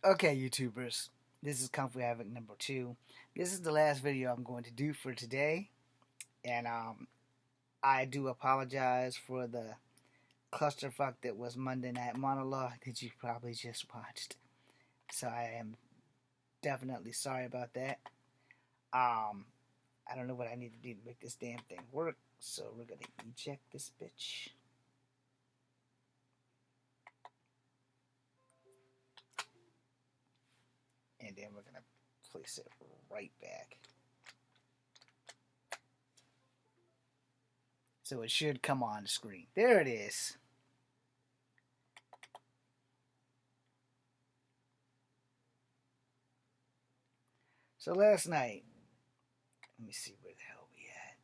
Okay, YouTubers, this is Kung Fu Havoc number 2. This is the last video I'm going to do for today, and I do apologize for the clusterfuck that was Monday Night Monologue that you probably just watched. So I am definitely sorry about that. I don't know what I need to do to make this damn thing work, so we're gonna eject this bitch. And then we're gonna place it right back. So it should come on the screen. There it is. So last night, let me see where the hell we at.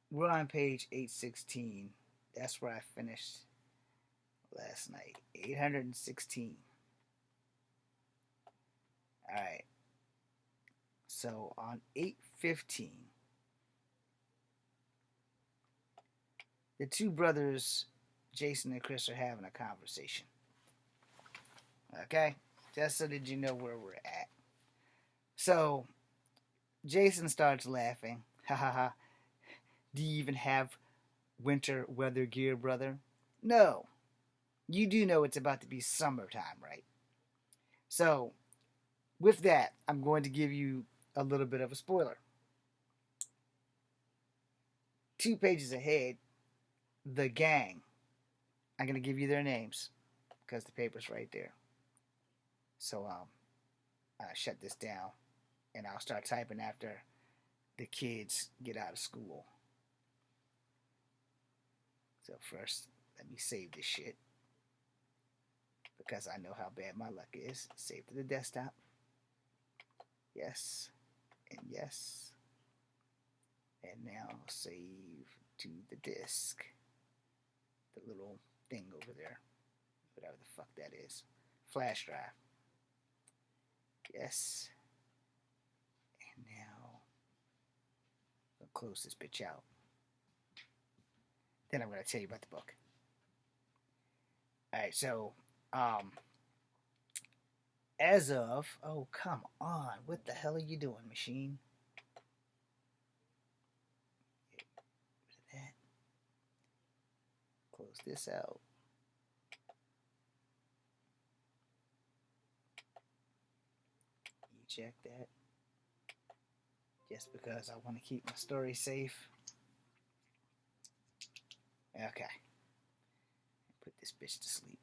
We're on page 816. That's where I finished last night. 816. Alright. So on 815, the two brothers, Jason and Chris, are having a conversation. Okay? Just so that you know where we're at. So, Jason starts laughing. Ha ha ha. Do you even have winter weather gear, brother? No. You do know it's about to be summertime, right? So, with that, I'm going to give you a little bit of a spoiler. 2 pages ahead, the gang. I'm going to give you their names because the paper's right there. So, I'll shut this down and I'll start typing after the kids get out of school. So first, let me save this shit because I know how bad my luck is. Save to the desktop. Yes. And yes. And now save to the disk. The little thing over there. Whatever the fuck that is. Flash drive. Yes. And now I'll close this bitch out. Then I'm going to tell you about the book. Alright, so, as of, oh, come on. What the hell are you doing, machine? Get rid of that. Close this out. Eject that. Just because I want to keep my story safe. Okay. Put this bitch to sleep.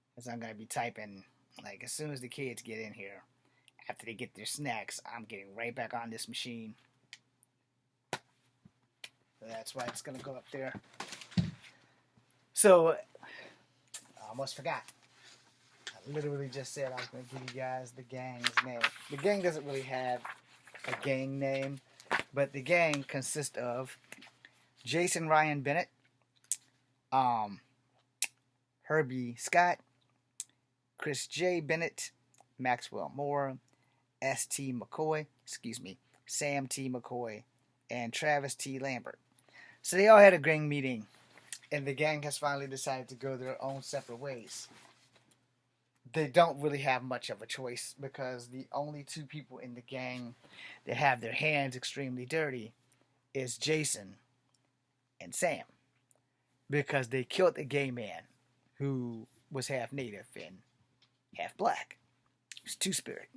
Because I'm going to be typing, like, as soon as the kids get in here, after they get their snacks, I'm getting right back on this machine. So that's why it's going to go up there. So, I almost forgot. I literally just said I was going to give you guys the gang's name. The gang doesn't really have a gang name, but the gang consists of Jason Ryan Bennett, Herbie Scott, Chris J. Bennett, Maxwell Moore, S.T. McCoy, Sam T. McCoy, and Travis T. Lambert. So they all had a gang meeting, and the gang has finally decided to go their own separate ways. They don't really have much of a choice because the only 2 people in the gang that have their hands extremely dirty is Jason and Sam, because they killed a gay man who was half native and half black. He was Two-Spirit.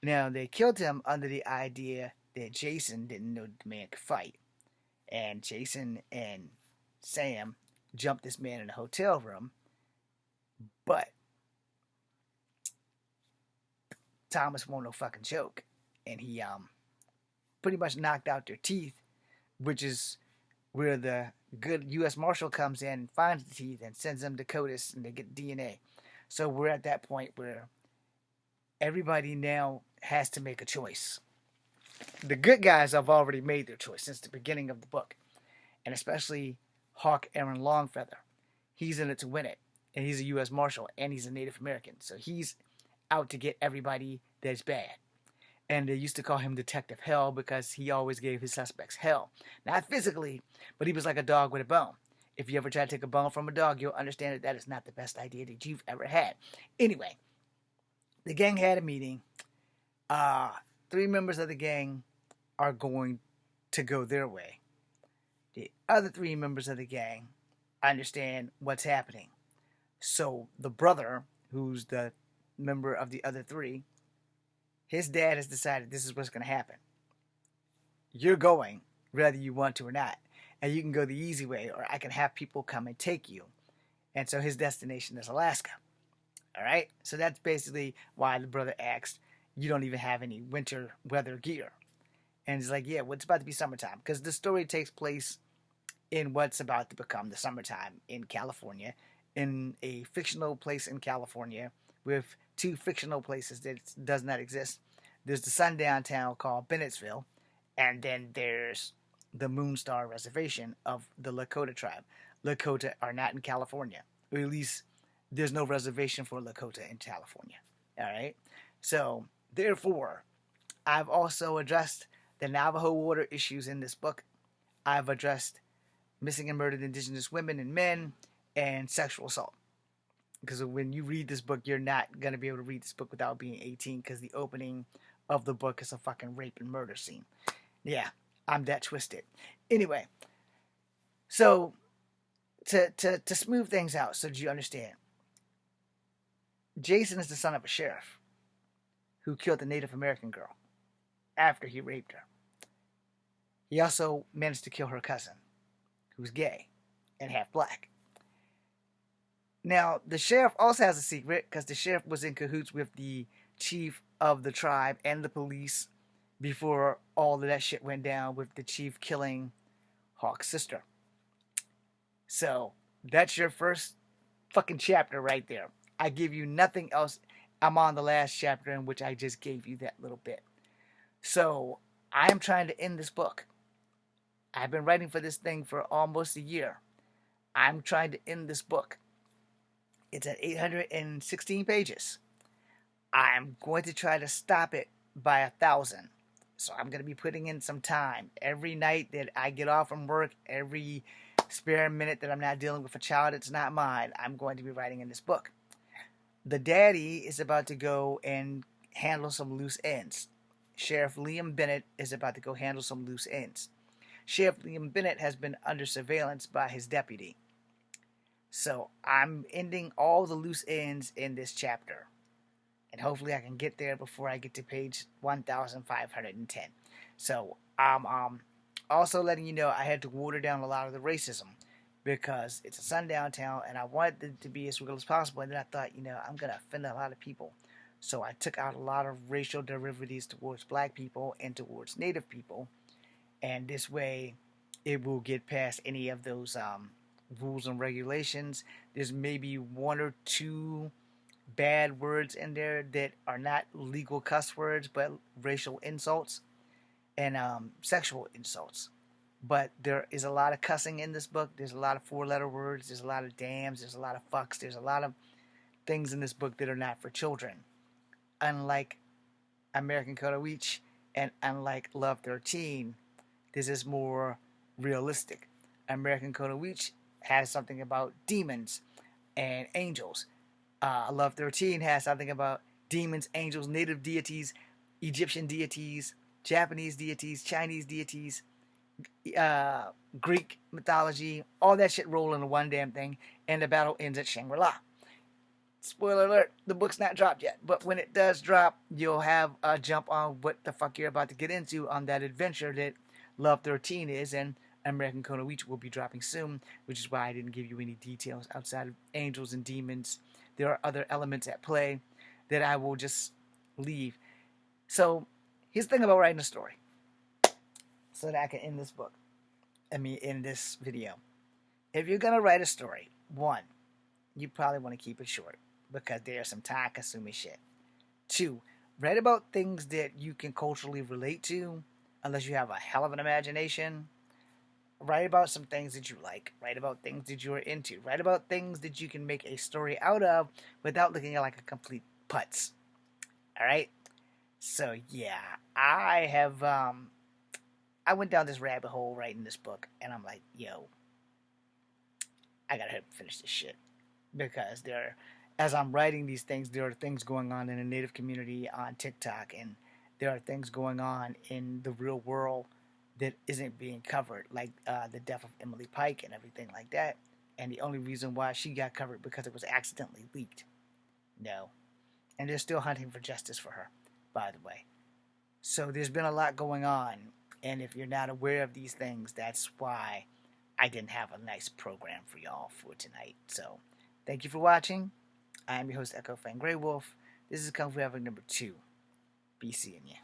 Now, they killed him under the idea that Jason didn't know the man could fight. And Jason and Sam jumped this man in a hotel room, but Thomas won't no fucking joke, and he pretty much knocked out their teeth, which is where the good U.S. Marshal comes in and finds the teeth and sends them to CODIS and they get DNA. So we're at that point where everybody now has to make a choice. The good guys have already made their choice since the beginning of the book, and especially Hawk Aaron Longfeather. He's in it to win it, and he's a U.S. Marshal, and he's a Native American, so he's out to get everybody that's bad. And they used to call him Detective Hell because he always gave his suspects hell. Not physically, but he was like a dog with a bone. If you ever try to take a bone from a dog, you'll understand that that is not the best idea that you've ever had. Anyway, the gang had a meeting. Uh, 3 members of the gang are going to go their way. The other 3 members of the gang understand what's happening. So the brother, who's the member of the other 3, his dad has decided this is what's going to happen. You're going, whether you want to or not. And you can go the easy way, or I can have people come and take you. And so his destination is Alaska. All right? So that's basically why the brother asked, you don't even have any winter weather gear. And he's like, yeah, well, it's about to be summertime. Because the story takes place in what's about to become the summertime in California, in a fictional place in California with 2 fictional places that does not exist. There's the sundown town called Bennettsville, and then there's the Moonstar Reservation of the Lakota tribe. Lakota are not in California, or at least there's no reservation for Lakota in California. All right? So, therefore, I've also addressed the Navajo water issues in this book. I've addressed missing and murdered indigenous women and men, and sexual assault. Because when you read this book, you're not going to be able to read this book without being 18, because the opening of the book is a fucking rape and murder scene. Yeah, I'm that twisted. Anyway, so to smooth things out so that you understand, Jason is the son of a sheriff who killed the Native American girl after he raped her. He also managed to kill her cousin, who's gay and half black. Now, the sheriff also has a secret, because the sheriff was in cahoots with the chief of the tribe and the police before all of that shit went down, with the chief killing Hawk's sister. So, that's your first fucking chapter right there. I give you nothing else. I'm on the last chapter, in which I just gave you that little bit. So, I'm trying to end this book. I've been writing for this thing for almost a year. I'm trying to end this book. It's at 816 pages. I'm going to try to stop it by 1,000. So I'm going to be putting in some time. Every night that I get off from work, every spare minute that I'm not dealing with a child that's not mine, I'm going to be writing in this book. The daddy is about to go and handle some loose ends. Sheriff Liam Bennett is about to go handle some loose ends. Sheriff Liam Bennett has been under surveillance by his deputy. So I'm ending all the loose ends in this chapter. And hopefully I can get there before I get to page 1510. So I'm also letting you know I had to water down a lot of the racism, because it's a sundown town and I wanted it to be as real as possible. And then I thought, I'm going to offend a lot of people. So I took out a lot of racial derivatives towards black people and towards native people. And this way it will get past any of those rules and regulations. There's maybe 1 or 2 bad words in there that are not legal cuss words, but racial insults and sexual insults. But there is a lot of cussing in this book. There's a lot of 4-letter words. There's a lot of dams. There's a lot of fucks. There's a lot of things in this book that are not for children. Unlike American Kunoichi and unlike L.O.V.13, this is more realistic. American Kunoichi has something about demons and angels. L.O.V.13 has something about demons, angels, native deities, Egyptian deities, Japanese deities, Chinese deities, Greek mythology, all that shit roll into one damn thing, and the battle ends at Shangri-La. Spoiler alert, the book's not dropped yet, but when it does drop, you'll have a jump on what the fuck you're about to get into on that adventure that L.O.V.13 is, and American Kunoichi will be dropping soon, which is why I didn't give you any details outside of angels and demons. There are other elements at play that I will just leave. So, here's the thing about writing a story, so that I can end this book. In this video. If you're going to write a story, 1, you probably want to keep it short, because there's some time-consuming shit. 2, write about things that you can culturally relate to, unless you have a hell of an imagination. Write about some things that you like. Write about things that you're into. Write about things that you can make a story out of without looking like a complete putz. Alright? So yeah, I have I went down this rabbit hole writing this book, and I'm like, yo, I gotta finish this shit because as I'm writing these things, there are things going on in the Native community on TikTok, and there are things going on in the real world that isn't being covered, like the death of Emily Pike and everything like that. And the only reason why she got covered because it was accidentally leaked. No, and they're still hunting for justice for her, by the way. So there's been a lot going on, and if you're not aware of these things, that's why I didn't have a nice program for y'all for tonight. So thank you for watching. I am your host, Echo Fan Grey Wolf. This is Kung Fu Epic number 2. Be seeing you.